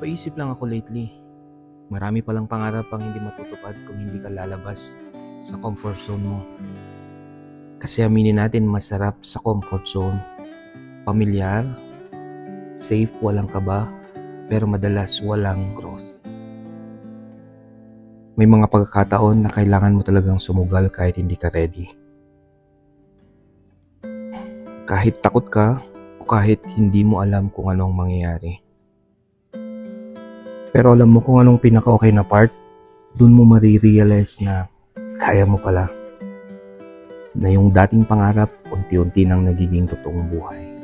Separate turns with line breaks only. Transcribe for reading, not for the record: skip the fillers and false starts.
Napapaisip lang ako lately. Marami palang pangarap ang hindi matutupad kung hindi ka lalabas sa comfort zone mo. Kasi aminin natin masarap sa comfort zone. Pamilyar, safe, walang kaba, pero madalas walang growth. May mga pagkakataon na kailangan mo talagang sumugal kahit hindi ka ready. Kahit takot ka o kahit hindi mo alam kung ano ang mangyayari. Pero alam mo kung anong pinaka-okay na part? Doon mo marirealize na kaya mo pala. Na yung dating pangarap, unti-unti nang nagiging totoong buhay.